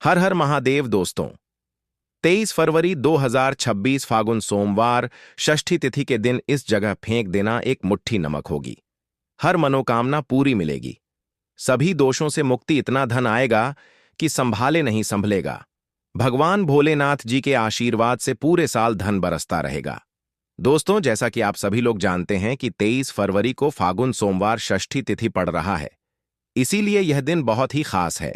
हर हर महादेव दोस्तों। 23 फरवरी 2026 फागुन सोमवार षष्ठी तिथि के दिन इस जगह फेंक देना एक मुट्ठी नमक होगी। हर मनोकामना पूरी मिलेगी। सभी दोषों से मुक्ति, इतना धन आएगा कि संभाले नहीं संभलेगा। भगवान भोलेनाथ जी के आशीर्वाद से पूरे साल धन बरसता रहेगा। दोस्तों, जैसा कि आप सभी लोग जानते हैं कि 23 फरवरी को फागुन सोमवार षष्ठी तिथि पड़ रहा है। इसीलिए यह दिन बहुत ही खास है।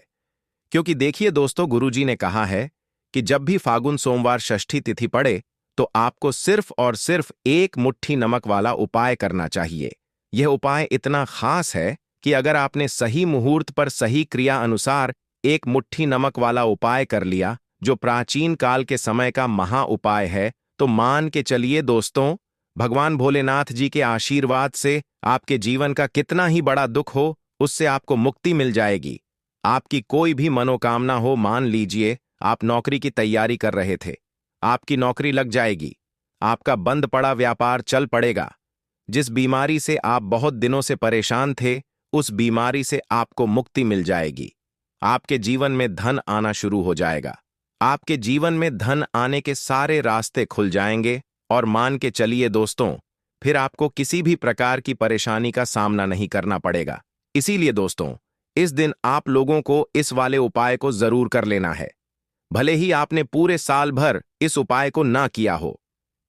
क्योंकि देखिए दोस्तों, गुरुजी ने कहा है कि जब भी फागुन सोमवार षष्ठी तिथि पड़े तो आपको सिर्फ और सिर्फ एक मुट्ठी नमक वाला उपाय करना चाहिए। यह उपाय इतना खास है कि अगर आपने सही मुहूर्त पर सही क्रिया अनुसार एक मुट्ठी नमक वाला उपाय कर लिया, जो प्राचीन काल के समय का महा उपाय है, तो मान के चलिए दोस्तों, भगवान भोलेनाथ जी के आशीर्वाद से आपके जीवन का कितना ही बड़ा दुख हो, उससे आपको मुक्ति मिल जाएगी। आपकी कोई भी मनोकामना हो, मान लीजिए आप नौकरी की तैयारी कर रहे थे, आपकी नौकरी लग जाएगी। आपका बंद पड़ा व्यापार चल पड़ेगा। जिस बीमारी से आप बहुत दिनों से परेशान थे, उस बीमारी से आपको मुक्ति मिल जाएगी। आपके जीवन में धन आना शुरू हो जाएगा। आपके जीवन में धन आने के सारे रास्ते खुल जाएंगे और मान के चलिए दोस्तों, फिर आपको किसी भी प्रकार की परेशानी का सामना नहीं करना पड़ेगा। इसीलिए दोस्तों, इस दिन आप लोगों को इस वाले उपाय को जरूर कर लेना है। भले ही आपने पूरे साल भर इस उपाय को ना किया हो,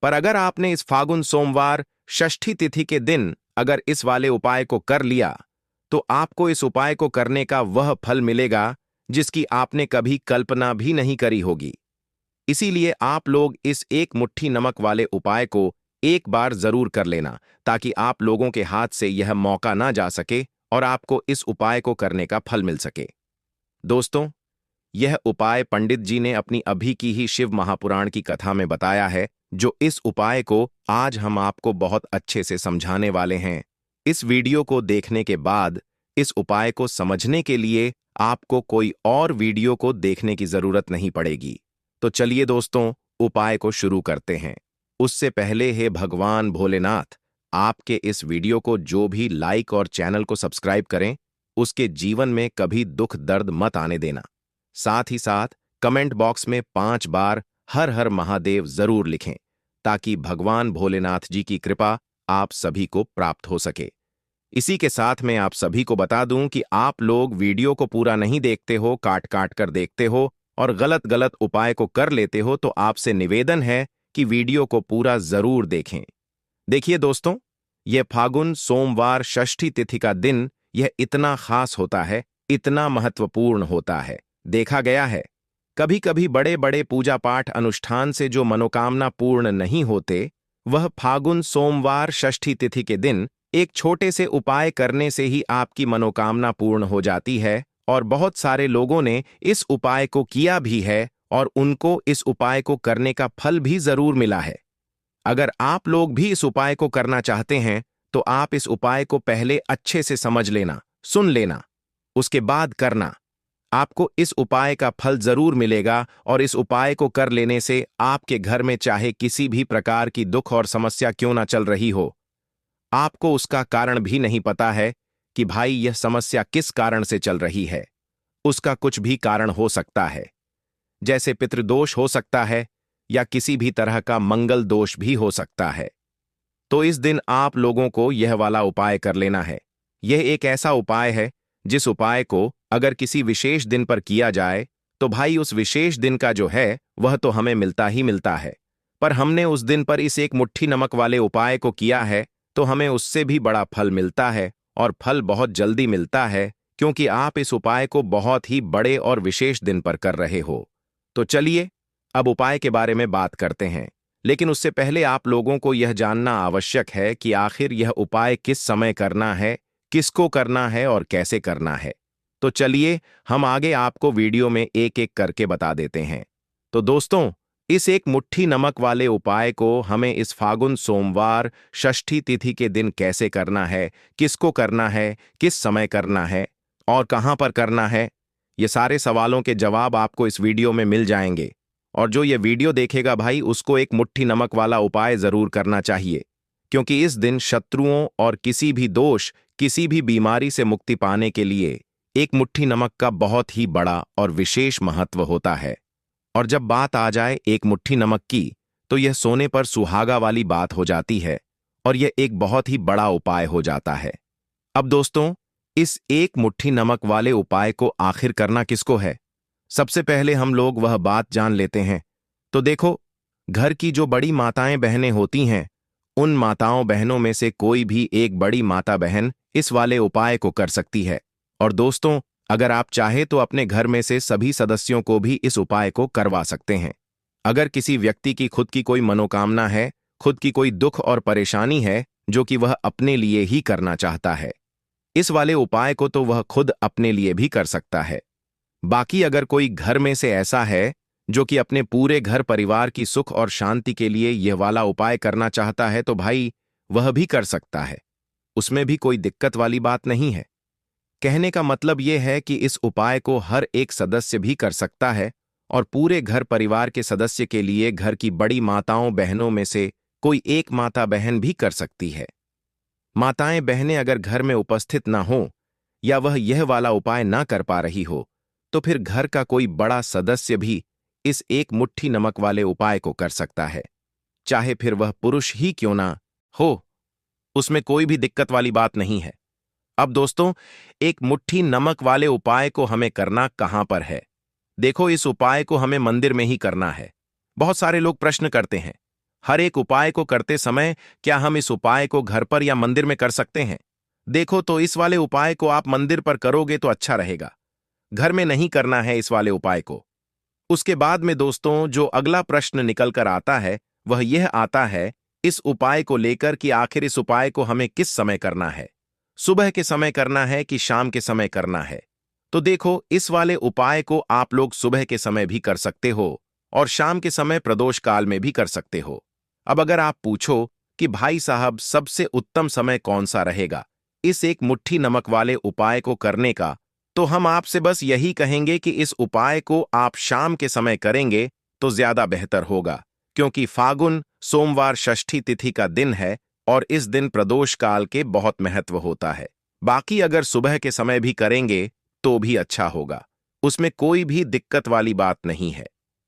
पर अगर आपने इस फागुन सोमवार षष्ठी तिथि के दिन अगर इस वाले उपाय को कर लिया, तो आपको इस उपाय को करने का वह फल मिलेगा जिसकी आपने कभी कल्पना भी नहीं करी होगी। इसीलिए आप लोग इस एक मुट्ठी नमक वाले उपाय को एक बार जरूर कर लेना, ताकि आप लोगों के हाथ से यह मौका ना जा सके और आपको इस उपाय को करने का फल मिल सके। दोस्तों, यह उपाय पंडित जी ने अपनी अभी की ही शिव महापुराण की कथा में बताया है, जो इस उपाय को आज हम आपको बहुत अच्छे से समझाने वाले हैं। इस वीडियो को देखने के बाद इस उपाय को समझने के लिए आपको कोई और वीडियो को देखने की जरूरत नहीं पड़ेगी। तो चलिए दोस्तों, उपाय को शुरू करते हैं। उससे पहले हे भगवान भोलेनाथ, आपके इस वीडियो को जो भी लाइक और चैनल को सब्सक्राइब करें, उसके जीवन में कभी दुख दर्द मत आने देना। साथ ही साथ कमेंट बॉक्स में 5 बार हर हर महादेव जरूर लिखें, ताकि भगवान भोलेनाथ जी की कृपा आप सभी को प्राप्त हो सके। इसी के साथ मैं आप सभी को बता दूं कि आप लोग वीडियो को पूरा नहीं देखते हो, काट काट कर देखते हो और गलत गलत उपाय को कर लेते हो, तो आपसे निवेदन है कि वीडियो को पूरा जरूर देखें। देखिए दोस्तों, यह फागुन सोमवार षष्ठी तिथि का दिन यह इतना खास होता है, इतना महत्वपूर्ण होता है। देखा गया है कभी कभी बड़े बड़े पूजा पाठ अनुष्ठान से जो मनोकामना पूर्ण नहीं होते, वह फागुन सोमवार षष्ठी तिथि के दिन एक छोटे से उपाय करने से ही आपकी मनोकामना पूर्ण हो जाती है। और बहुत सारे लोगों ने इस उपाय को किया भी है और उनको इस उपाय को करने का फल भी जरूर मिला है। अगर आप लोग भी इस उपाय को करना चाहते हैं, तो आप इस उपाय को पहले अच्छे से समझ लेना, सुन लेना, उसके बाद करना। आपको इस उपाय का फल जरूर मिलेगा और इस उपाय को कर लेने से आपके घर में चाहे किसी भी प्रकार की दुख और समस्या क्यों ना चल रही हो, आपको उसका कारण भी नहीं पता है कि भाई यह समस्या किस कारण से चल रही है। उसका कुछ भी कारण हो सकता है, जैसे पितृदोष हो सकता है या किसी भी तरह का मंगल दोष भी हो सकता है। तो इस दिन आप लोगों को यह वाला उपाय कर लेना है। यह एक ऐसा उपाय है जिस उपाय को अगर किसी विशेष दिन पर किया जाए, तो भाई उस विशेष दिन का जो है वह तो हमें मिलता ही मिलता है। पर हमने उस दिन पर इस एक मुट्ठी नमक वाले उपाय को किया है, तो हमें उससे भी बड़ा फल मिलता है और फल बहुत जल्दी मिलता है, क्योंकि आप इस उपाय को बहुत ही बड़े और विशेष दिन पर कर रहे हो। तो चलिए अब उपाय के बारे में बात करते हैं, लेकिन उससे पहले आप लोगों को यह जानना आवश्यक है कि आखिर यह उपाय किस समय करना है, किसको करना है और कैसे करना है। तो चलिए हम आगे आपको वीडियो में एक एक करके बता देते हैं। तो दोस्तों, इस एक मुट्ठी नमक वाले उपाय को हमें इस फागुन सोमवार षष्ठी तिथि के दिन कैसे करना है, किसको करना है, किस समय करना है और कहां पर करना है, ये सारे सवालों के जवाब आपको इस वीडियो में मिल जाएंगे। और जो ये वीडियो देखेगा भाई, उसको एक मुट्ठी नमक वाला उपाय जरूर करना चाहिए, क्योंकि इस दिन शत्रुओं और किसी भी दोष, किसी भी बीमारी से मुक्ति पाने के लिए एक मुट्ठी नमक का बहुत ही बड़ा और विशेष महत्व होता है। और जब बात आ जाए एक मुट्ठी नमक की, तो यह सोने पर सुहागा वाली बात हो जाती है और यह एक बहुत ही बड़ा उपाय हो जाता है। अब दोस्तों, इस एक मुट्ठी नमक वाले उपाय को आखिर करना किसको है? सबसे पहले हम लोग वह बात जान लेते हैं। तो देखो, घर की जो बड़ी माताएं बहनें होती हैं, उन माताओं बहनों में से कोई भी एक बड़ी माता बहन इस वाले उपाय को कर सकती है। और दोस्तों, अगर आप चाहे तो अपने घर में से सभी सदस्यों को भी इस उपाय को करवा सकते हैं। अगर किसी व्यक्ति की खुद की कोई मनोकामना है, खुद की कोई दुख और परेशानी है जो कि वह अपने लिए ही करना चाहता है, इस वाले उपाय को तो वह खुद अपने लिए भी कर सकता है। बाकी अगर कोई घर में से ऐसा है जो कि अपने पूरे घर परिवार की सुख और शांति के लिए यह वाला उपाय करना चाहता है, तो भाई वह भी कर सकता है। उसमें भी कोई दिक्कत वाली बात नहीं है। कहने का मतलब यह है कि इस उपाय को हर एक सदस्य भी कर सकता है और पूरे घर परिवार के सदस्य के लिए घर की बड़ी माताओं बहनों में से कोई एक माता बहन भी कर सकती है। माताएं बहनें अगर घर में उपस्थित ना हो या वह यह वाला उपाय ना कर पा रही हो, तो फिर घर का कोई बड़ा सदस्य भी इस एक मुट्ठी नमक वाले उपाय को कर सकता है, चाहे फिर वह पुरुष ही क्यों ना हो। उसमें कोई भी दिक्कत वाली बात नहीं है। अब दोस्तों, एक मुट्ठी नमक वाले उपाय को हमें करना कहां पर है? देखो, इस उपाय को हमें मंदिर में ही करना है। बहुत सारे लोग प्रश्न करते हैं, हर एक उपाय को करते समय क्या हम इस उपाय को घर पर या मंदिर में कर सकते हैं? देखो, तो इस वाले उपाय को आप मंदिर पर करोगे तो अच्छा रहेगा। घर में नहीं करना है इस वाले उपाय को। उसके बाद में दोस्तों, जो अगला प्रश्न निकल कर आता है वह यह आता है इस उपाय को लेकर कि आखिर इस उपाय को हमें किस समय करना है? सुबह के समय करना है कि शाम के समय करना है? तो देखो, इस वाले उपाय को आप लोग सुबह के समय भी कर सकते हो और शाम के समय प्रदोष काल में भी कर सकते हो। अब अगर आप पूछो कि भाई साहब सबसे उत्तम समय कौन सा रहेगा इस एक मुट्ठी नमक वाले उपाय को करने का, तो हम आपसे बस यही कहेंगे कि इस उपाय को आप शाम के समय करेंगे तो ज्यादा बेहतर होगा, क्योंकि फागुन सोमवार षष्ठी तिथि का दिन है और इस दिन प्रदोष काल के बहुत महत्व होता है। बाकी अगर सुबह के समय भी करेंगे तो भी अच्छा होगा, उसमें कोई भी दिक्कत वाली बात नहीं है।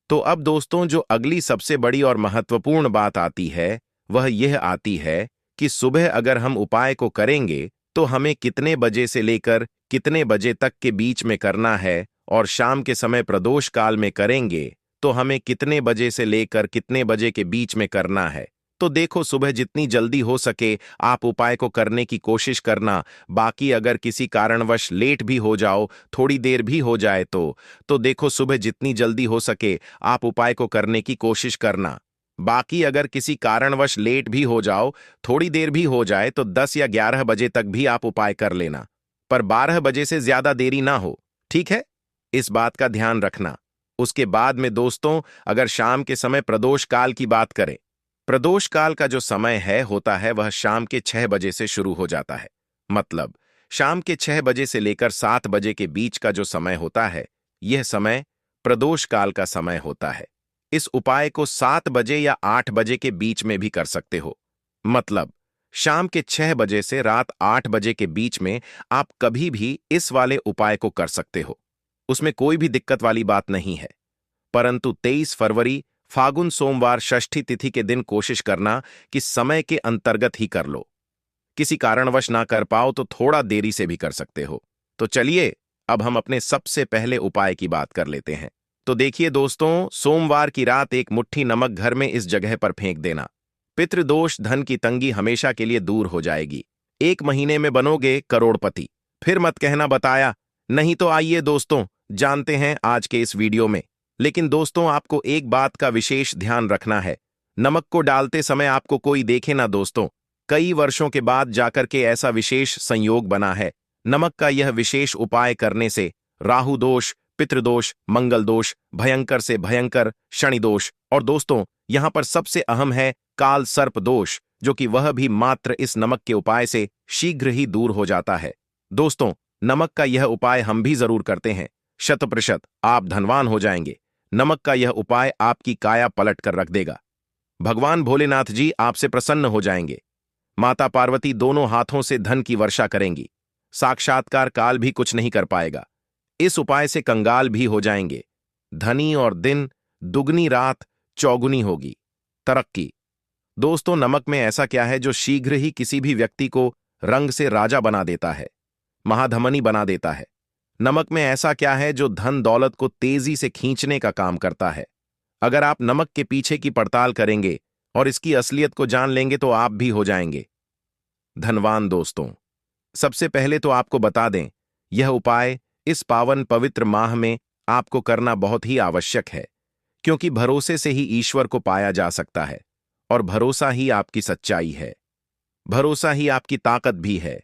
तो अब दोस्तों, जो अगली सबसे बड़ी और महत्वपूर्ण बात आती है वह यह आती है कि सुबह अगर हम उपाय को करेंगे तो हमें कितने बजे से लेकर कितने बजे तक के बीच में करना है, और शाम के समय प्रदोष काल में करेंगे तो हमें कितने बजे से लेकर कितने बजे के बीच में करना है। तो देखो, सुबह जितनी जल्दी हो सके आप उपाय को करने की कोशिश करना। बाकी अगर किसी कारणवश लेट भी हो जाओ, थोड़ी देर भी हो जाए तो देखो, सुबह जितनी जल्दी हो सके आप उपाय को करने की कोशिश करना। बाकी अगर किसी कारणवश लेट भी हो जाओ, थोड़ी देर भी हो जाए, तो 10 या 11 बजे तक भी आप उपाय कर लेना, पर 12 बजे से ज्यादा देरी ना हो, ठीक है? इस बात का ध्यान रखना। उसके बाद में दोस्तों, अगर शाम के समय प्रदोष काल की बात करें, प्रदोष काल का जो समय है होता है वह शाम के 6 बजे से शुरू हो जाता है। मतलब शाम के 6 बजे से लेकर 7 बजे के बीच का जो समय होता है, यह समय प्रदोष काल का समय होता है। इस उपाय को 7 बजे या 8 बजे के बीच में भी कर सकते हो। मतलब शाम के 6 बजे से रात 8 बजे के बीच में आप कभी भी इस वाले उपाय को कर सकते हो, उसमें कोई भी दिक्कत वाली बात नहीं है। परंतु 23 फरवरी फागुन सोमवार षष्ठी तिथि के दिन कोशिश करना कि समय के अंतर्गत ही कर लो। किसी कारणवश ना कर पाओ तो थोड़ा देरी से भी कर सकते हो। तो चलिए, अब हम अपने सबसे पहले उपाय की बात कर लेते हैं। तो देखिए दोस्तों, सोमवार की रात एक मुट्ठी नमक घर में इस जगह पर फेंक देना। पितृदोष धन की तंगी हमेशा के लिए दूर हो जाएगी। 1 महीने में बनोगे करोड़पति। फिर मत कहना बताया नहीं। तो आइए दोस्तों, जानते हैं आज के इस वीडियो में। लेकिन दोस्तों, आपको एक बात का विशेष ध्यान रखना है, नमक को डालते समय आपको कोई देखे ना दोस्तों। कई वर्षों के बाद जाकर के ऐसा विशेष संयोग बना है। नमक का यह विशेष उपाय करने से राहु दोष, पितृदोष, मंगल दोष, भयंकर से भयंकर शनि दोष, और दोस्तों यहां पर सबसे अहम है काल सर्प दोष, जो कि वह भी मात्र इस नमक के उपाय से शीघ्र ही दूर हो जाता है। दोस्तों, नमक का यह उपाय हम भी जरूर करते हैं। 100% आप धनवान हो जाएंगे। नमक का यह उपाय आपकी काया पलट कर रख देगा। भगवान भोलेनाथ जी आपसे प्रसन्न हो जाएंगे। माता पार्वती दोनों हाथों से धन की वर्षा करेंगी। साक्षात्कार काल भी कुछ नहीं कर पाएगा। इस उपाय से कंगाल भी हो जाएंगे। धनी और दिन दुगनी रात चौगुनी होगी। तरक्की। दोस्तों, नमक में ऐसा क्या है जो शीघ्र ही किसी भी व्यक्ति को रंग से राजा बना देता है, महाधमनी बना देता है? नमक में ऐसा क्या है जो धन दौलत को तेजी से खींचने का काम करता है? अगर आप नमक के पीछे की पड़ताल करेंगे और इसकी असलियत को जान लेंगे तो आप भी हो जाएंगे धनवान। दोस्तों, सबसे पहले तो आपको बता दें, यह उपाय इस पावन पवित्र माह में आपको करना बहुत ही आवश्यक है, क्योंकि भरोसे से ही ईश्वर को पाया जा सकता है और भरोसा ही आपकी सच्चाई है, भरोसा ही आपकी ताकत भी है।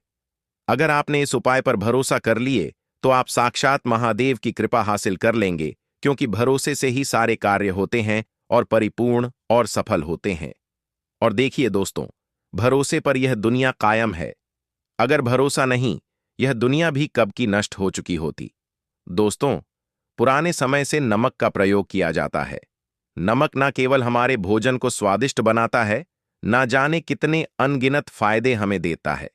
अगर आपने इस उपाय पर भरोसा कर लिए तो आप साक्षात महादेव की कृपा हासिल कर लेंगे, क्योंकि भरोसे से ही सारे कार्य होते हैं और परिपूर्ण और सफल होते हैं। और देखिए दोस्तों, भरोसे पर यह दुनिया कायम है। अगर भरोसा नहीं, यह दुनिया भी कब की नष्ट हो चुकी होती। दोस्तों, पुराने समय से नमक का प्रयोग किया जाता है। नमक न केवल हमारे भोजन को स्वादिष्ट बनाता है, न जाने कितने अनगिनत फायदे हमें देता है।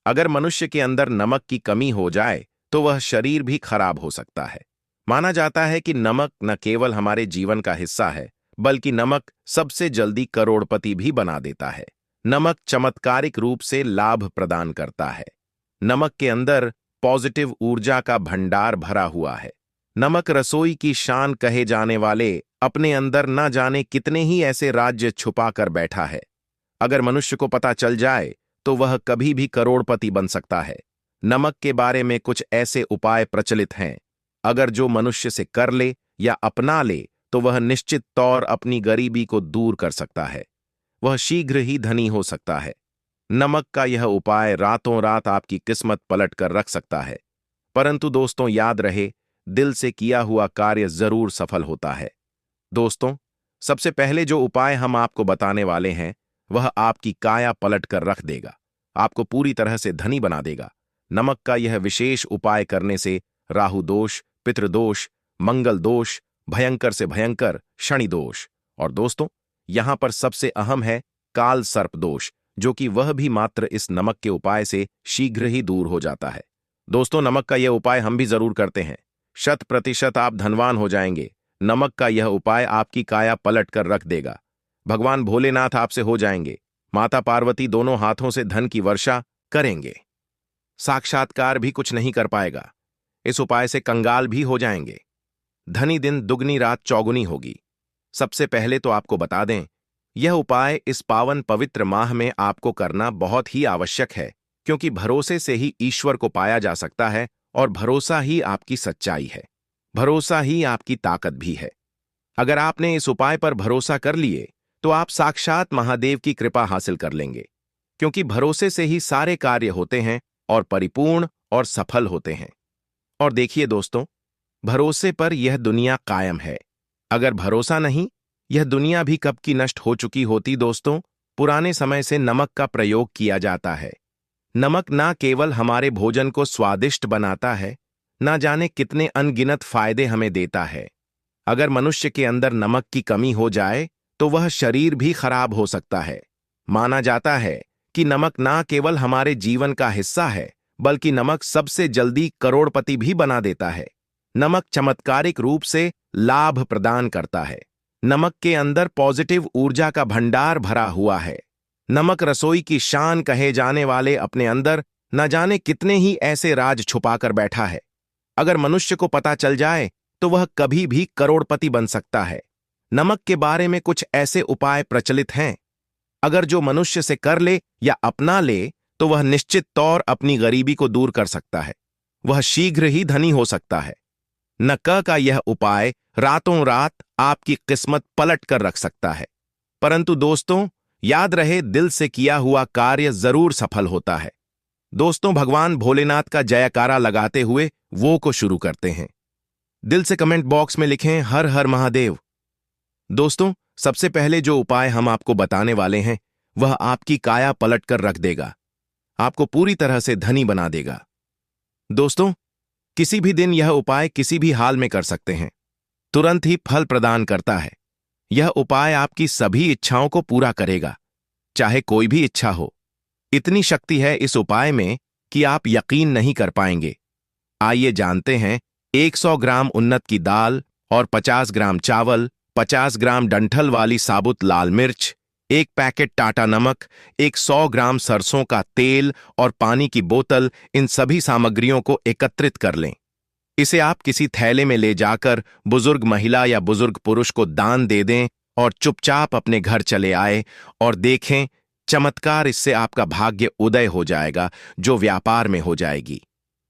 अगर मनुष्य के अंदर नमक की कमी हो जाए तो वह शरीर भी खराब हो सकता है। माना जाता है कि नमक न केवल हमारे जीवन का हिस्सा है, बल्कि नमक सबसे जल्दी करोड़पति भी बना देता है। नमक चमत्कारिक रूप से लाभ प्रदान करता है। नमक के अंदर पॉजिटिव ऊर्जा का भंडार भरा हुआ है। नमक रसोई की शान कहे जाने वाले अपने अंदर न जाने कितने ही ऐसे राज्य छुपा कर बैठा है। अगर मनुष्य को पता चल जाए तो वह कभी भी करोड़पति बन सकता है। नमक के बारे में कुछ ऐसे उपाय प्रचलित हैं, अगर जो मनुष्य से कर ले या अपना ले तो वह निश्चित तौर अपनी गरीबी को दूर कर सकता है, वह शीघ्र ही धनी हो सकता है। नमक का यह उपाय रातों रात आपकी किस्मत पलट कर रख सकता है। परंतु दोस्तों, याद रहे, दिल से किया हुआ कार्य जरूर सफल होता है। दोस्तों, सबसे पहले जो उपाय हम आपको बताने वाले हैं वह आपकी काया पलट कर रख देगा, आपको पूरी तरह से धनी बना देगा। नमक का यह विशेष उपाय करने से राहु दोष, पितृदोष, मंगल दोष, भयंकर से भयंकर शनि दोष, और दोस्तों यहां पर सबसे अहम है काल सर्प दोष, जो कि वह भी मात्र इस नमक के उपाय से शीघ्र ही दूर हो जाता है। दोस्तों, नमक का यह उपाय हम भी जरूर करते हैं। 100% आप धनवान हो जाएंगे। नमक का यह उपाय आपकी काया पलट कर रख देगा। भगवान भोलेनाथ आपसे हो जाएंगे। माता पार्वती दोनों हाथों से धन की वर्षा करेंगे। साक्षात्कार भी कुछ नहीं कर पाएगा। इस उपाय से कंगाल भी हो जाएंगे। धनी दिन दुगनी रात चौगुनी होगी। सबसे पहले तो आपको बता दें, यह उपाय इस पावन पवित्र माह में आपको करना बहुत ही आवश्यक है, क्योंकि भरोसे से ही ईश्वर को पाया जा सकता है और भरोसा ही आपकी सच्चाई है, भरोसा ही आपकी ताकत भी है। अगर आपने इस उपाय पर भरोसा कर लिए तो आप साक्षात महादेव की कृपा हासिल कर लेंगे, क्योंकि भरोसे से ही सारे कार्य होते हैं और परिपूर्ण और सफल होते हैं। और देखिए दोस्तों, भरोसे पर यह दुनिया कायम है। अगर भरोसा नहीं, यह दुनिया भी कब की नष्ट हो चुकी होती। दोस्तों, पुराने समय से नमक का प्रयोग किया जाता है। नमक ना केवल हमारे भोजन को स्वादिष्ट बनाता है, ना जाने कितने अनगिनत फायदे हमें देता है। अगर मनुष्य के अंदर नमक की कमी हो जाए तो वह शरीर भी खराब हो सकता है। माना जाता है कि नमक ना केवल हमारे जीवन का हिस्सा है, बल्कि नमक सबसे जल्दी करोड़पति भी बना देता है। नमक चमत्कारिक रूप से लाभ प्रदान करता है। नमक के अंदर पॉजिटिव ऊर्जा का भंडार भरा हुआ है। नमक रसोई की शान कहे जाने वाले अपने अंदर न जाने कितने ही ऐसे राज छुपाकर बैठा है। अगर मनुष्य को पता चल जाए तो वह कभी भी करोड़पति बन सकता है। नमक के बारे में कुछ ऐसे उपाय प्रचलित हैं, अगर जो मनुष्य से कर ले या अपना ले तो वह निश्चित तौर अपनी गरीबी को दूर कर सकता है, वह शीघ्र ही धनी हो सकता है। नक का यह उपाय रातों रात आपकी किस्मत पलट कर रख सकता है। परंतु दोस्तों, याद रहे, दिल से किया हुआ कार्य जरूर सफल होता है। दोस्तों, भगवान भोलेनाथ का जयकारा लगाते हुए वो को शुरू करते हैं। दिल से कमेंट बॉक्स में लिखें हर हर महादेव। दोस्तों, सबसे पहले जो उपाय हम आपको बताने वाले हैं वह आपकी काया पलट कर रख देगा, आपको पूरी तरह से धनी बना देगा। दोस्तों, किसी भी दिन यह उपाय किसी भी हाल में कर सकते हैं, तुरंत ही फल प्रदान करता है। यह उपाय आपकी सभी इच्छाओं को पूरा करेगा, चाहे कोई भी इच्छा हो। इतनी शक्ति है इस उपाय में कि आप यकीन नहीं कर पाएंगे। आइए जानते हैं 100 ग्राम उन्नत की दाल और 50 ग्राम चावल, 50 ग्राम डंठल वाली साबुत लाल मिर्च, एक पैकेट टाटा नमक, 100 ग्राम सरसों का तेल और पानी की बोतल, इन सभी सामग्रियों को एकत्रित कर लें। इसे आप किसी थैले में ले जाकर बुजुर्ग महिला या बुजुर्ग पुरुष को दान दे दें और चुपचाप अपने घर चले आए और देखें चमत्कार। इससे आपका भाग्य उदय हो जाएगा, जो व्यापार में हो जाएगी।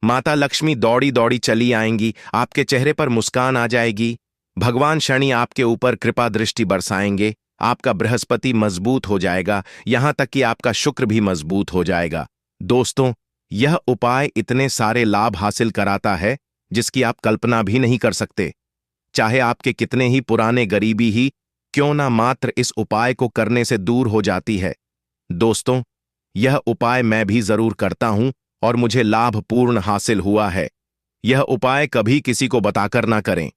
माता लक्ष्मी दौड़ी दौड़ी चली आएंगी, आपके चेहरे पर मुस्कान आ जाएगी। भगवान शनि आपके ऊपर कृपा दृष्टि बरसाएंगे, आपका बृहस्पति मजबूत हो जाएगा, यहां तक कि आपका शुक्र भी मजबूत हो जाएगा। दोस्तों, यह उपाय इतने सारे लाभ हासिल कराता है जिसकी आप कल्पना भी नहीं कर सकते। चाहे आपके कितने ही पुराने गरीबी ही क्यों ना, मात्र इस उपाय को करने से दूर हो जाती है। दोस्तों, यह उपाय मैं भी जरूर करता हूं और मुझे लाभ पूर्ण हासिल हुआ है। यह उपाय कभी किसी को बताकर ना करें,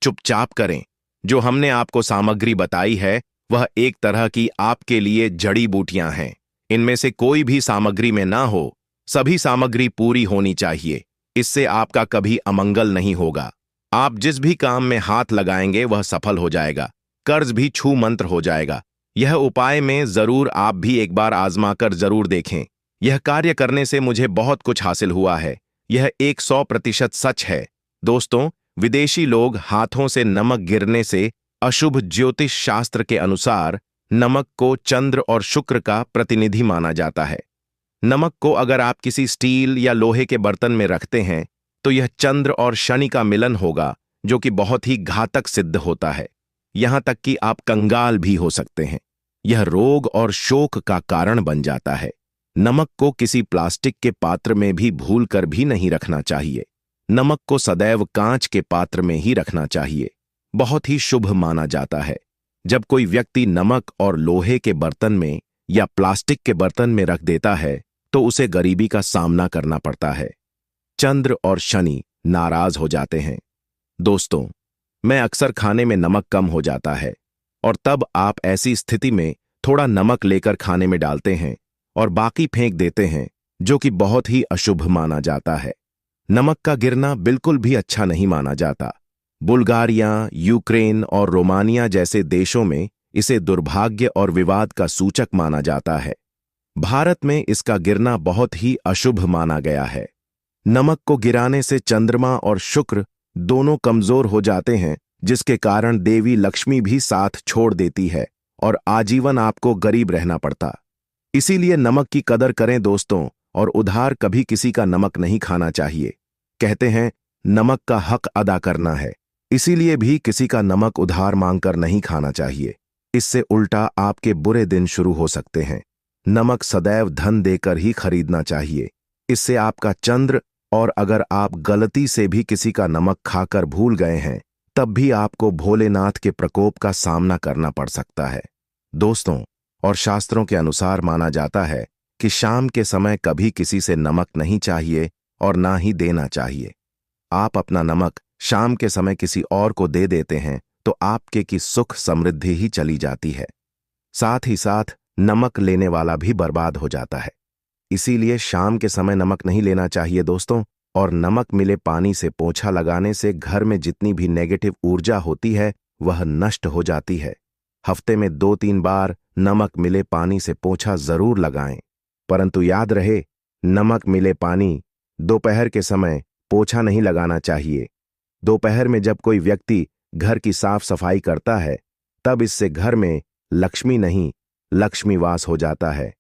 चुपचाप करें। जो हमने आपको सामग्री बताई है वह एक तरह की आपके लिए जड़ी बूटियां हैं। इनमें से कोई भी सामग्री में ना हो, सभी सामग्री पूरी होनी चाहिए। इससे आपका कभी अमंगल नहीं होगा। आप जिस भी काम में हाथ लगाएंगे वह सफल हो जाएगा, कर्ज भी छू मंत्र हो जाएगा। यह उपाय में जरूर आप भी एक बार आजमाकर जरूर देखें। यह कार्य करने से मुझे बहुत कुछ हासिल हुआ है। यह 100% सच है। दोस्तों, विदेशी लोग हाथों से नमक गिरने से अशुभ ज्योतिष शास्त्र के अनुसार नमक को चंद्र और शुक्र का प्रतिनिधि माना जाता है। नमक को अगर आप किसी स्टील या लोहे के बर्तन में रखते हैं तो यह चंद्र और शनि का मिलन होगा, जो कि बहुत ही घातक सिद्ध होता है। यहां तक कि आप कंगाल भी हो सकते हैं। यह रोग और शोक का कारण बन जाता है। नमक को किसी प्लास्टिक के पात्र में भी भूलकर भी नहीं रखना चाहिए। नमक को सदैव कांच के पात्र में ही रखना चाहिए। बहुत ही शुभ माना जाता है। जब कोई व्यक्ति नमक और लोहे के बर्तन में या प्लास्टिक के बर्तन में रख देता है तो उसे गरीबी का सामना करना पड़ता है। चंद्र और शनि नाराज हो जाते हैं। दोस्तों, मैं अक्सर खाने में नमक कम हो जाता है और तब आप ऐसी स्थिति में थोड़ा नमक लेकर खाने में डालते हैं और बाकी फेंक देते हैं, जो कि बहुत ही अशुभ माना जाता है। नमक का गिरना बिल्कुल भी अच्छा नहीं माना जाता। बुल्गारिया, यूक्रेन और रोमानिया जैसे देशों में इसे दुर्भाग्य और विवाद का सूचक माना जाता है। भारत में इसका गिरना बहुत ही अशुभ माना गया है। नमक को गिराने से चंद्रमा और शुक्र दोनों कमजोर हो जाते हैं, जिसके कारण देवी लक्ष्मी भी साथ छोड़ देती है और आजीवन आपको गरीब रहना पड़ता। इसीलिए नमक की कदर करें दोस्तों, और उधार कभी किसी का नमक नहीं खाना चाहिए। कहते हैं नमक का हक अदा करना है, इसीलिए भी किसी का नमक उधार मांगकर नहीं खाना चाहिए। इससे उल्टा आपके बुरे दिन शुरू हो सकते हैं। नमक सदैव धन देकर ही खरीदना चाहिए। इससे आपका चंद्र, और अगर आप गलती से भी किसी का नमक खाकर भूल गए हैं तब भी आपको भोलेनाथ के प्रकोप का सामना करना पड़ सकता है। दोस्तों, और शास्त्रों के अनुसार माना जाता है कि शाम के समय कभी किसी से नमक नहीं चाहिए और ना ही देना चाहिए। आप अपना नमक शाम के समय किसी और को दे देते हैं तो आपके की सुख समृद्धि ही चली जाती है। साथ ही साथ नमक लेने वाला भी बर्बाद हो जाता है। इसीलिए शाम के समय नमक नहीं लेना चाहिए दोस्तों। और नमक मिले पानी से पोंछा लगाने से घर में जितनी भी नेगेटिव ऊर्जा होती है वह नष्ट हो जाती है। हफ्ते में 2-3 बार नमक मिले पानी से पोंछा जरूर लगाएं, परंतु याद रहे, नमक मिले पानी दोपहर के समय पोंछा नहीं लगाना चाहिए। दोपहर में जब कोई व्यक्ति घर की साफ सफाई करता है तब इससे घर में लक्ष्मी नहीं, लक्ष्मी वास हो जाता है।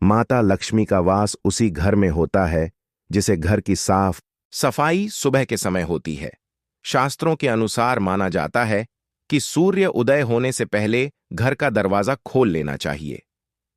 माता लक्ष्मी का वास उसी घर में होता है जिसे घर की साफ सफाई सुबह के समय होती है। शास्त्रों के अनुसार माना जाता है कि सूर्य उदय होने से पहले घर का दरवाजा खोल लेना चाहिए,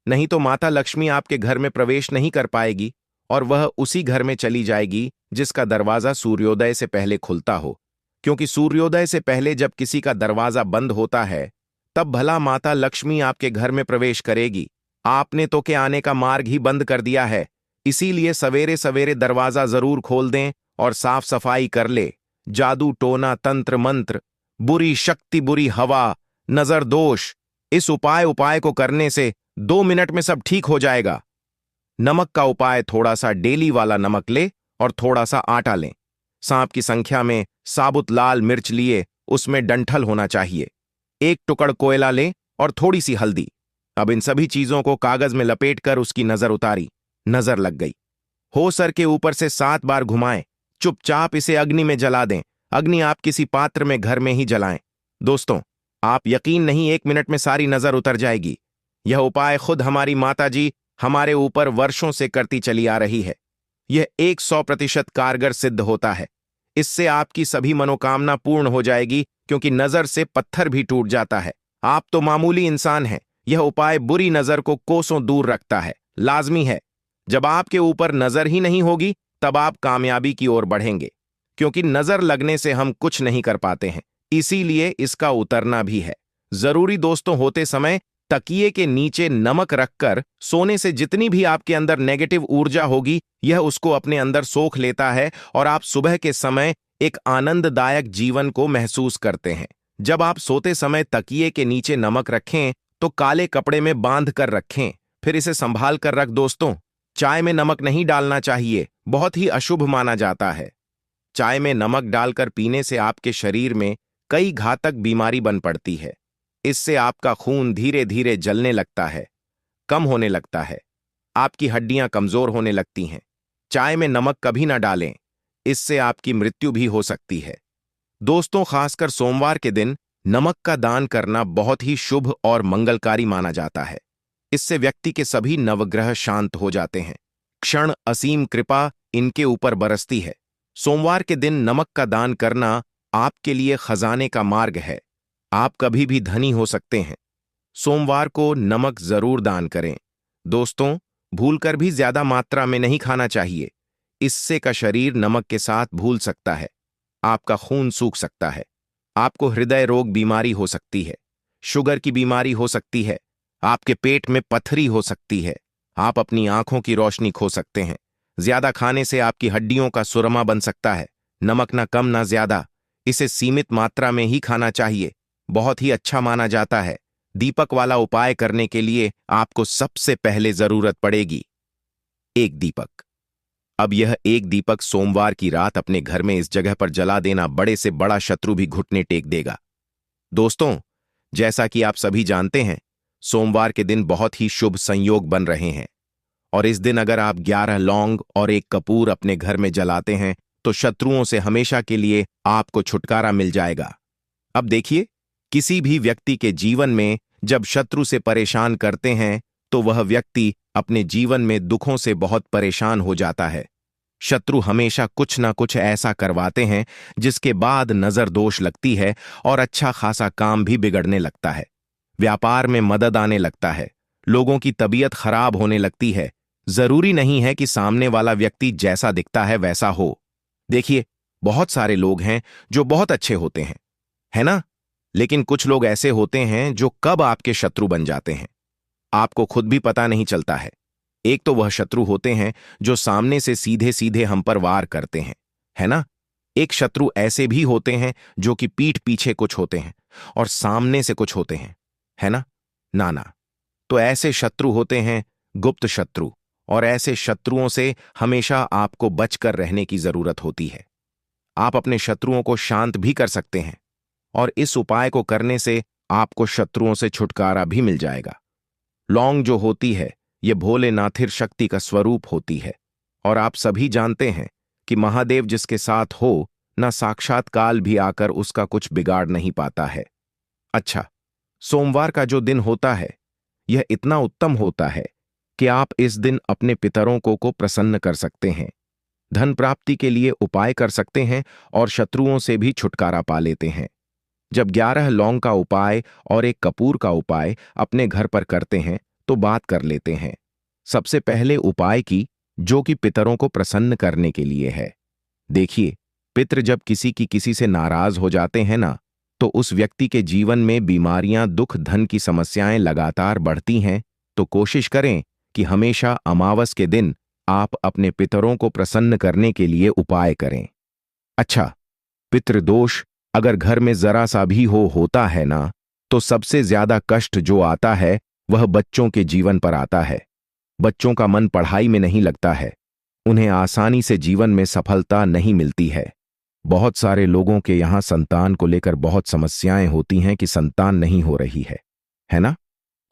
नहीं तो माता लक्ष्मी आपके घर में प्रवेश नहीं कर पाएगी और वह उसी घर में चली जाएगी जिसका दरवाजा सूर्योदय से पहले खुलता हो। क्योंकि सूर्योदय से पहले जब किसी का दरवाजा बंद होता है तब भला माता लक्ष्मी आपके घर में प्रवेश करेगी। आपने तो के आने का मार्ग ही बंद कर दिया है। इसीलिए सवेरे सवेरे दरवाजा जरूर खोल दें और साफ सफाई कर ले। जादू टोना तंत्र मंत्र, बुरी शक्ति, बुरी हवा, नजर दोष, इस उपाय को करने से 2 मिनट में सब ठीक हो जाएगा। नमक का उपाय: थोड़ा सा डेली वाला नमक ले और थोड़ा सा आटा लें। सांप की संख्या में साबुत लाल मिर्च लिए, उसमें डंठल होना चाहिए। एक टुकड़ कोयला लें और थोड़ी सी हल्दी। अब इन सभी चीजों को कागज में लपेटकर उसकी नजर उतारी। नजर लग गई। हो सर के ऊपर से 7 बार घुमाएं। चुपचाप इसे अग्नि में जला दें। अग्नि आप किसी पात्र में घर में ही जलाएं। दोस्तों, आप यकीन नहीं, 1 मिनट में सारी नजर उतर जाएगी। यह उपाय खुद हमारी माता जी हमारे ऊपर वर्षों से करती चली आ रही है। यह 100% कारगर सिद्ध होता है। इससे आपकी सभी मनोकामना पूर्ण हो जाएगी, क्योंकि नजर से पत्थर भी टूट जाता है। आप तो मामूली इंसान हैं। यह उपाय बुरी नजर को कोसों दूर रखता है। लाजमी है। जब आपके ऊपर नजर ही नहीं होगी, तब आप कामयाबी की ओर बढ़ेंगे, क्योंकि नजर लगने से हम कुछ नहीं कर पाते हैं। इसीलिए इसका उतरना भी है जरूरी। दोस्तों, होते समय तकिए के नीचे नमक रखकर सोने से जितनी भी आपके अंदर नेगेटिव ऊर्जा होगी, यह उसको अपने अंदर सोख लेता है और आप सुबह के समय एक आनंददायक जीवन को महसूस करते हैं। जब आप सोते समय तकिए के नीचे नमक रखें तो काले कपड़े में बांध कर रखें, फिर इसे संभाल कर रख। दोस्तों, चाय में नमक नहीं डालना चाहिए, बहुत ही अशुभ माना जाता है। चाय में नमक डालकर पीने से आपके शरीर में कई घातक बीमारी बन पड़ती है। इससे आपका खून धीरे धीरे जलने लगता है, कम होने लगता है, आपकी हड्डियां कमजोर होने लगती हैं। चाय में नमक कभी ना डालें, इससे आपकी मृत्यु भी हो सकती है। दोस्तों, खासकर सोमवार के दिन नमक का दान करना बहुत ही शुभ और मंगलकारी माना जाता है। इससे व्यक्ति के सभी नवग्रह शांत हो जाते हैं। क्षण असीम कृपा इनके ऊपर बरसती है। सोमवार के दिन नमक का दान करना आपके लिए खजाने का मार्ग है। आप कभी भी धनी हो सकते हैं। सोमवार को नमक जरूर दान करें। दोस्तों, भूलकर भी ज्यादा मात्रा में नहीं खाना चाहिए। इससे का शरीर नमक के साथ भूल सकता है। आपका खून सूख सकता है। आपको हृदय रोग बीमारी हो सकती है, शुगर की बीमारी हो सकती है, आपके पेट में पथरी हो सकती है, आप अपनी आंखों की रोशनी खो सकते हैं। ज्यादा खाने से आपकी हड्डियों का सुरमा बन सकता है। नमक ना कम ना ज्यादा, इसे सीमित मात्रा में ही खाना चाहिए। बहुत ही अच्छा माना जाता है। दीपक वाला उपाय करने के लिए आपको सबसे पहले जरूरत पड़ेगी एक दीपक। अब यह एक दीपक सोमवार की रात अपने घर में इस जगह पर जला देना, बड़े से बड़ा शत्रु भी घुटने टेक देगा। दोस्तों, जैसा कि आप सभी जानते हैं, सोमवार के दिन बहुत ही शुभ संयोग बन रहे हैं, और इस दिन अगर आप 11 लौंग और एक कपूर अपने घर में जलाते हैं तो शत्रुओं से हमेशा के लिए आपको छुटकारा मिल जाएगा। अब देखिए, किसी भी व्यक्ति के जीवन में जब शत्रु से परेशान करते हैं तो वह व्यक्ति अपने जीवन में दुखों से बहुत परेशान हो जाता है। शत्रु हमेशा कुछ ना कुछ ऐसा करवाते हैं जिसके बाद नजर दोष लगती है और अच्छा खासा काम भी बिगड़ने लगता है। व्यापार में मदद आने लगता है, लोगों की तबीयत खराब होने लगती है। जरूरी नहीं है कि सामने वाला व्यक्ति जैसा दिखता है वैसा हो। देखिए, बहुत सारे लोग हैं जो बहुत अच्छे होते हैं, है ना? लेकिन कुछ लोग ऐसे होते हैं जो कब आपके शत्रु बन जाते हैं, आपको खुद भी पता नहीं चलता है। एक तो वह शत्रु होते हैं जो सामने से सीधे सीधे हम पर वार करते हैं, है ना? एक शत्रु ऐसे भी होते हैं जो कि पीठ पीछे कुछ होते हैं और सामने से कुछ होते हैं, है ना? नाना, तो ऐसे शत्रु होते हैं गुप्त शत्रु, और ऐसे शत्रुओं से हमेशा आपको बचकर रहने की जरूरत होती है। आप अपने शत्रुओं को शांत भी कर सकते हैं, और इस उपाय को करने से आपको शत्रुओं से छुटकारा भी मिल जाएगा। लौंग जो होती है, यह भोलेनाथिर शक्ति का स्वरूप होती है, और आप सभी जानते हैं कि महादेव जिसके साथ हो, ना साक्षात काल भी आकर उसका कुछ बिगाड़ नहीं पाता है। अच्छा, सोमवार का जो दिन होता है, यह इतना उत्तम होता है कि आप इस दिन अपने पितरों को प्रसन्न कर सकते हैं, धन प्राप्ति के लिए उपाय कर सकते हैं और शत्रुओं से भी छुटकारा पा लेते हैं। जब 11 लौंग का उपाय और एक कपूर का उपाय अपने घर पर करते हैं तो बात कर लेते हैं। सबसे पहले उपाय की, जो कि पितरों को प्रसन्न करने के लिए है। देखिए, पितृ जब किसी से नाराज हो जाते हैं ना, तो उस व्यक्ति के जीवन में बीमारियां, दुख, धन की समस्याएं लगातार बढ़ती हैं। तो कोशिश करें कि हमेशा अमावस के दिन आप अपने पितरों को प्रसन्न करने के लिए उपाय करें। अच्छा, पितृदोष अगर घर में जरा सा भी होता है ना, तो सबसे ज्यादा कष्ट जो आता है वह बच्चों के जीवन पर आता है। बच्चों का मन पढ़ाई में नहीं लगता है, उन्हें आसानी से जीवन में सफलता नहीं मिलती है। बहुत सारे लोगों के यहाँ संतान को लेकर बहुत समस्याएं होती हैं कि संतान नहीं हो रही है ना?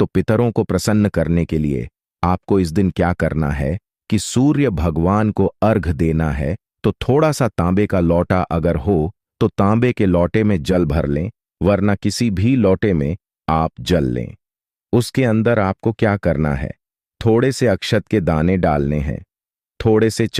तो पितरों को प्रसन्न करने के लिए आपको इस दिन क्या करना है कि सूर्य भगवान को अर्घ देना है। तो थोड़ा सा तांबे का लौटा अगर हो तो तांबे के लौटे में जल भर लें, वरना किसी भी लौटे में आप जल लें। उसके अंदर आपको क्या करना है, थोड़े से अक्षत के दाने डालने हैं, थोड़े से